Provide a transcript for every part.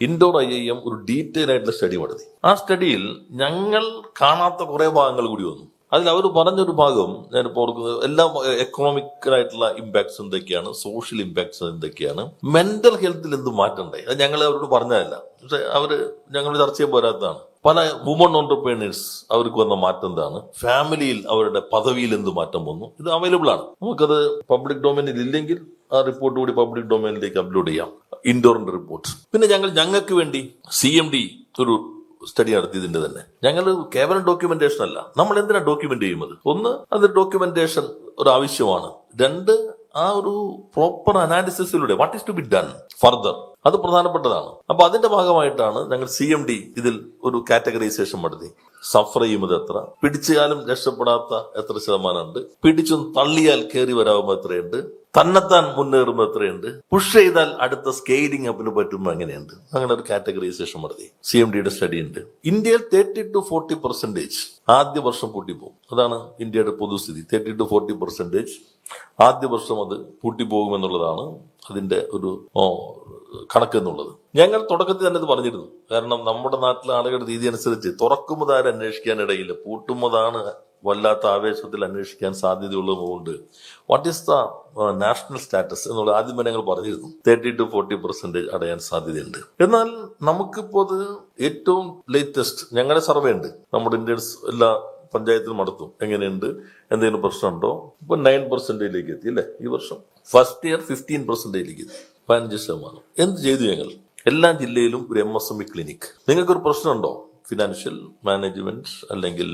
Indoor IIM ഒരു detail ആയിട്ടുള്ള study നടത്തി. ആ സ്റ്റഡിയിൽ ഞങ്ങൾ കാണാത്ത കുറെ ഭാഗങ്ങൾ കൂടി വന്നു. അതിൽ അവർ പറഞ്ഞൊരു ഭാഗം ഞാനിപ്പോൾ ഓർക്കുന്നത്, എല്ലാ എക്കണോമിക്കലായിട്ടുള്ള ഇമ്പാക്ട്സ് എന്തൊക്കെയാണ്, സോഷ്യൽ ഇമ്പാക്ട്സ് എന്തൊക്കെയാണ്, മെന്റൽ ഹെൽത്തിൽ എന്ത് മാറ്റണ്ടായി, അത് ഞങ്ങൾ അവരോട് പറഞ്ഞതല്ല, പക്ഷെ ഞങ്ങൾ ചർച്ച ചെയ്യാൻ പോരാത്തതാണ്. പല വുമൺ ഓൺടർപ്രീനേഴ്സ് അവർക്ക് വന്ന മാറ്റം എന്താണ്, ഫാമിലിയിൽ അവരുടെ പദവിയിൽ എന്ത് മാറ്റം വന്നു, ഇത് അവൈലബിൾ ആണ്. നമുക്കത് പബ്ലിക് ഡൊമൈനിൽ ഇല്ലെങ്കിൽ ആ റിപ്പോർട്ട് കൂടി പബ്ലിക് ഡൊമൈനിലേക്ക് അപ്ലോഡ് ചെയ്യാം, ഇൻഡോറിന്റെ റിപ്പോർട്ട്. പിന്നെ ഞങ്ങൾക്ക് വേണ്ടി CMD ഒരു സ്റ്റഡി നടത്തിയതിന്റെ തന്നെ. ഞങ്ങൾ കേവലം ഡോക്യുമെന്റേഷൻ അല്ല, നമ്മൾ എന്തിനാ ഡോക്യുമെന്റ് ചെയ്യുന്നത്? ഒന്ന്, അത് ഡോക്യുമെന്റേഷൻ ഒരു ആവശ്യമാണ്. രണ്ട്, ആ ഒരു പ്രോപ്പർ അനാലിസിസിലൂടെ what is to be done further, അത് പ്രധാനപ്പെട്ടതാണ്. അപ്പൊ അതിന്റെ ഭാഗമായിട്ടാണ് ഞങ്ങൾ CMD ഇതിൽ ഒരു കാറ്റഗറൈസേഷൻ നടത്തി. സഫർ ചെയ്യുന്നത് എത്ര, പിടിച്ചാലും രക്ഷപ്പെടാത്ത എത്ര ശതമാനമുണ്ട്, പിടിച്ചും തള്ളിയാൽ കയറി വരാവുമ്പോൾ എത്രയുണ്ട്, തന്നെത്താൻ മുന്നേറുമ്പോൾ എത്രയുണ്ട്, പുഷ് ചെയ്താൽ അടുത്ത സ്കെയിലിംഗ് അപ്പിന് പറ്റുമ്പോൾ എങ്ങനെയുണ്ട്, അങ്ങനെ ഒരു കാറ്റഗറൈസേഷൻ നടത്തി. CMDയുടെ സ്റ്റഡി ഉണ്ട്. ഇന്ത്യയിൽ 30 to 40% ആദ്യ വർഷം പൂട്ടിപ്പോകും. അതാണ് ഇന്ത്യയുടെ പൊതുസ്ഥിതി. 30 to 40% ആദ്യ വർഷം അത് പൂട്ടിപ്പോകുമെന്നുള്ളതാണ് അതിന്റെ ഒരു കണക്ക് എന്നുള്ളത്. ഞങ്ങൾ തുടക്കത്തിൽ തന്നെ ഇത് പറഞ്ഞിരുന്നു. കാരണം നമ്മുടെ നാട്ടിലെ ആളുകളുടെ രീതി അനുസരിച്ച് തുറക്കുമ്പോൾ ആരും അന്വേഷിക്കാനിടയില്ല, പൂട്ടുമ്പോഴാണ് വല്ലാത്ത ആവേശത്തിൽ അന്വേഷിക്കാൻ സാധ്യതയുള്ളതുകൊണ്ട് what is the national status എന്നുള്ള ആദ്യമേ ഞങ്ങൾ പറഞ്ഞിരുന്നു. 30 to 40% അടയാൻ സാധ്യതയുണ്ട്. എന്നാൽ നമുക്കിപ്പോൾ അത് ഏറ്റവും ലേറ്റസ്റ്റ് ഞങ്ങളുടെ സർവേ ഉണ്ട്, നമ്മുടെ ഇന്ത്യൻസ് എല്ലാ പഞ്ചായത്തിലും നടത്തും. എങ്ങനെയുണ്ട്, എന്തെങ്കിലും പ്രശ്നമുണ്ടോ? ഇപ്പൊ 9% എത്തി അല്ലേ ഈ വർഷം. ഫസ്റ്റ് ഇയർ 15% എത്തി, 15%. എന്ത് ചെയ്തു ഞങ്ങൾ? എല്ലാ ജില്ലയിലും ഒരു MSME ക്ലിനിക്. നിങ്ങൾക്കൊരു പ്രശ്നമുണ്ടോ, ഫിനാൻഷ്യൽ മാനേജ്മെന്റ് അല്ലെങ്കിൽ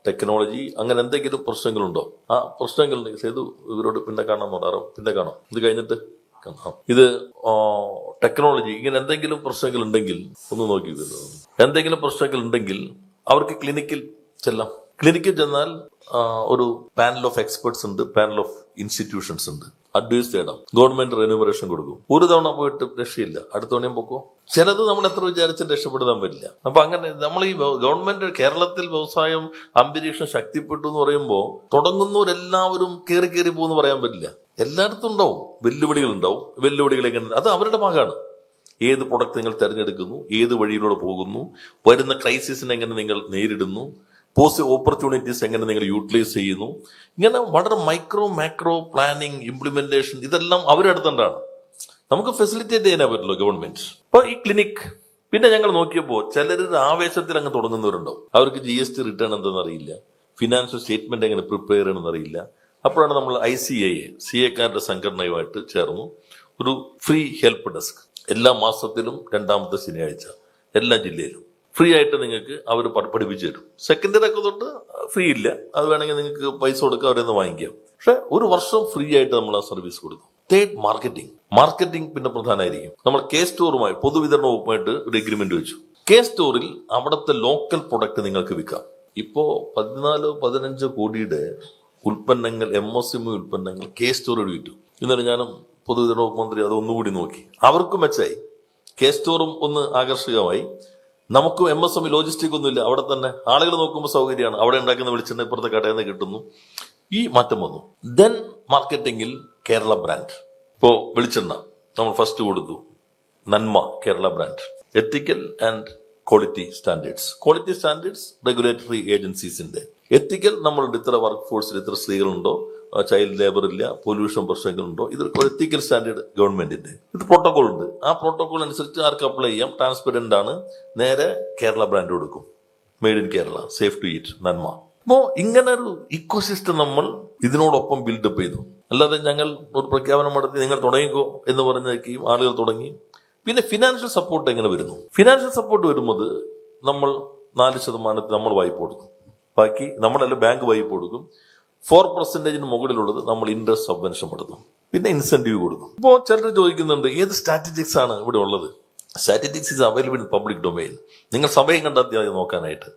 ടെക്നോളജി, അങ്ങനെ എന്തെങ്കിലും പ്രശ്നങ്ങളുണ്ടോ? ആ പ്രശ്നങ്ങൾ ചെയ്തു ഇവരോട് പിന്നെ കാണാൻ പറയാറും, പിന്നെ കാണാം, ഇത് കഴിഞ്ഞിട്ട് കാണാം. ഇത് ടെക്നോളജി, ഇങ്ങനെ എന്തെങ്കിലും പ്രശ്നങ്ങൾ ഉണ്ടെങ്കിൽ ഒന്ന് നോക്കി. എന്തെങ്കിലും പ്രശ്നങ്ങൾ ഉണ്ടെങ്കിൽ അവർക്ക് ക്ലിനിക്കിൽ ചെല്ലാം. ക്ലിനിക്കിൽ ചെന്നാൽ ഒരു പാനൽ ഓഫ് എക്സ്പെർട്സ് ഉണ്ട്, പാനൽ ഓഫ് ഇൻസ്റ്റിറ്റ്യൂഷൻസ് ഉണ്ട്. അഡ്വൈസ് തേടാം, ഗവൺമെന്റ് റെന്യൂമറേഷൻ കൊടുക്കും. ഒരു തവണ പോയിട്ട് രക്ഷയില്ല, അടുത്ത തവണയും പൊക്കോ. ചിലത് നമ്മൾ എത്ര വിചാരിച്ചിട്ട് രക്ഷപ്പെടുത്താൻ പറ്റില്ല. അപ്പൊ അങ്ങനെ നമ്മൾ ഈ ഗവൺമെന്റ് കേരളത്തിൽ വ്യവസായം അന്തരീക്ഷം ശക്തിപ്പെട്ടു എന്ന് പറയുമ്പോൾ തുടങ്ങുന്നവരെല്ലാവരും കയറി പോകുന്നു പറയാൻ പറ്റില്ല. എല്ലായിടത്തും ഉണ്ടാവും വെല്ലുവിളികൾ ഉണ്ടാവും. വെല്ലുവിളികൾ എങ്ങനെ, അത് അവരുടെ ഭാഗമാണ്. ഏത് പ്രൊഡക്റ്റ് നിങ്ങൾ തിരഞ്ഞെടുക്കുന്നു, ഏത് വഴിയിലൂടെ പോകുന്നു, വരുന്ന ക്രൈസിസിനെ എങ്ങനെ നിങ്ങൾ നേരിടുന്നു, പോസിറ്റീവ് ഓപ്പർച്യൂണിറ്റീസ് എങ്ങനെ നിങ്ങൾ യൂട്ടിലൈസ് ചെയ്യുന്നു, ഇങ്ങനെ വളരെ മൈക്രോ മാക്രോ പ്ലാനിങ്, ഇംപ്ലിമെന്റേഷൻ, ഇതെല്ലാം അവരെടുത്തേണ്ടതാണ്. നമുക്ക് ഫെസിലിറ്റേറ്റ് ചെയ്യാനേ പറ്റുള്ളൂ ഗവൺമെന്റ്. അപ്പൊ ഈ ക്ലിനിക്, പിന്നെ ഞങ്ങൾ നോക്കിയപ്പോൾ ചിലർ ആവേശത്തിൽ അങ്ങ് തുടങ്ങുന്നവരുണ്ടാവും. അവർക്ക് GST റിട്ടേൺ എന്തെന്ന് അറിയില്ല, ഫിനാൻഷ്യൽ സ്റ്റേറ്റ്മെന്റ് എങ്ങനെ പ്രിപ്പയർ ചെയ്യണമെന്ന് അറിയില്ല. അപ്പോഴാണ് നമ്മൾ ICAA CA സംഘടനയുമായിട്ട് ചേർന്നു ഒരു ഫ്രീ ഹെൽപ്പ് ഡെസ്ക്. എല്ലാ മാസത്തിലും 2ാമത്തെ ശനിയാഴ്ച എല്ലാ ജില്ലയിലും ഫ്രീ ആയിട്ട് നിങ്ങൾക്ക് അവർ പഠിപ്പിച്ചു തരും. സെക്കൻഡറി ഒക്കെ തൊട്ട് ഫ്രീ ഇല്ല, അത് വേണമെങ്കിൽ നിങ്ങൾക്ക് പൈസ കൊടുക്കുക, അവരെ നിന്ന് വാങ്ങിക്കാം. പക്ഷെ ഒരു വർഷം ഫ്രീ ആയിട്ട് നമ്മൾ ആ സർവീസ് കൊടുക്കും. തേർഡ്, മാർക്കറ്റിംഗ് പിന്നെ പ്രധാനമായിരിക്കും. നമ്മൾ K-സ്റ്റോറുമായി പൊതുവിതരണ വകുപ്പുമായിട്ട് ഒരു എഗ്രിമെന്റ് വെച്ചു. K-സ്റ്റോറിൽ അവിടുത്തെ ലോക്കൽ പ്രൊഡക്റ്റ് നിങ്ങൾക്ക് വിൽക്കാം. ഇപ്പോ 14-15 കോടിയുടെ ഉൽപ്പന്നങ്ങൾ, MSME ഉൽപ്പന്നങ്ങൾ K-സ്റ്റോറിൽ വിറ്റു. ഇന്നലെ ഞാനും പൊതുവിതരണ വകുപ്പ് മന്ത്രി അത് ഒന്നുകൂടി നോക്കി. അവർക്കും മെച്ചായി, K-സ്റ്റോറും ഒന്ന് ആകർഷകമായി. നമുക്കും MSME ലോജിസ്റ്റിക് ഒന്നുമില്ല, അവിടെ തന്നെ ആളുകൾ നോക്കുമ്പോൾ സൗകര്യമാണ്. അവിടെ ഉണ്ടാക്കുന്ന വെളിച്ചെണ്ണ ഇപ്പുറത്തെ കടയിൽ നിന്ന് കിട്ടുന്നു. ഈ മാറ്റം വന്നു. ദെൻ മാർക്കറ്റിംഗിൽ കേരള ബ്രാൻഡ്. ഇപ്പോ വെളിച്ചെണ്ണ നമ്മൾ ഫസ്റ്റ് കൊടുത്തു, നന്മ Kerala brand. Ethical and quality standards regulatory ഏജൻസീസിന്റെ. എത്തിക്കൽ നമ്മളുടെ ഇത്ര വർക്ക് ഫോഴ്സിൽ ഇത്ര സ്ത്രീകളുണ്ടോ, ചൈൽഡ് ലേബർ ഇല്ല, പൊല്യൂഷൻ പ്രശ്നങ്ങളുണ്ടോ, ഇത് എത്തിക്കൽ സ്റ്റാൻഡേർഡ് ഗവൺമെന്റിന്റെ. ഇത് പ്രോട്ടോകോൾ ഉണ്ട്. ആ പ്രോട്ടോകോൾ അനുസരിച്ച് ആർക്ക് അപ്ലൈ ചെയ്യാം, ട്രാൻസ്പെറന്റ് ആണ്. നേരെ കേരള ബ്രാൻഡ് കൊടുക്കും, made in Kerala, safe to eat, നന്മ. അപ്പോ ഇങ്ങനെ ഒരു ഇക്കോസിസ്റ്റം നമ്മൾ ഇതിനോടൊപ്പം ബിൽഡപ്പ് ചെയ്തു. അല്ലാതെ ഞങ്ങൾ ഒരു പ്രഖ്യാപനം നടത്തി നിങ്ങൾ തുടങ്ങിക്കോ എന്ന് പറഞ്ഞേക്കും ആളുകൾ തുടങ്ങി. പിന്നെ ഫിനാൻഷ്യൽ സപ്പോർട്ട് എങ്ങനെ വരുന്നു? ഫിനാൻഷ്യൽ സപ്പോർട്ട് വരുമ്പോൾ നമ്മൾ 4% നമ്മൾ വായ്പ കൊടുക്കും, ബാക്കി നമ്മളെല്ലാം ബാങ്ക് വായ്പ കൊടുക്കും. 4% മുകളിലുള്ളത് നമ്മൾ ഇൻട്രസ്റ്റ് സബ്വെൻഷൻ കൊടുക്കും, പിന്നെ ഇൻസെന്റീവ് കൊടുക്കും. ഇപ്പോൾ ചിലർ ചോദിക്കുന്നുണ്ട് ഏത് സ്ട്രാറ്റജിക്സ് ആണ് ഇവിടെ ഉള്ളത്. Strategics is available in public domain. നിങ്ങൾ സമയം കണ്ടെത്തിയാൽ നോക്കാനായിട്ട്.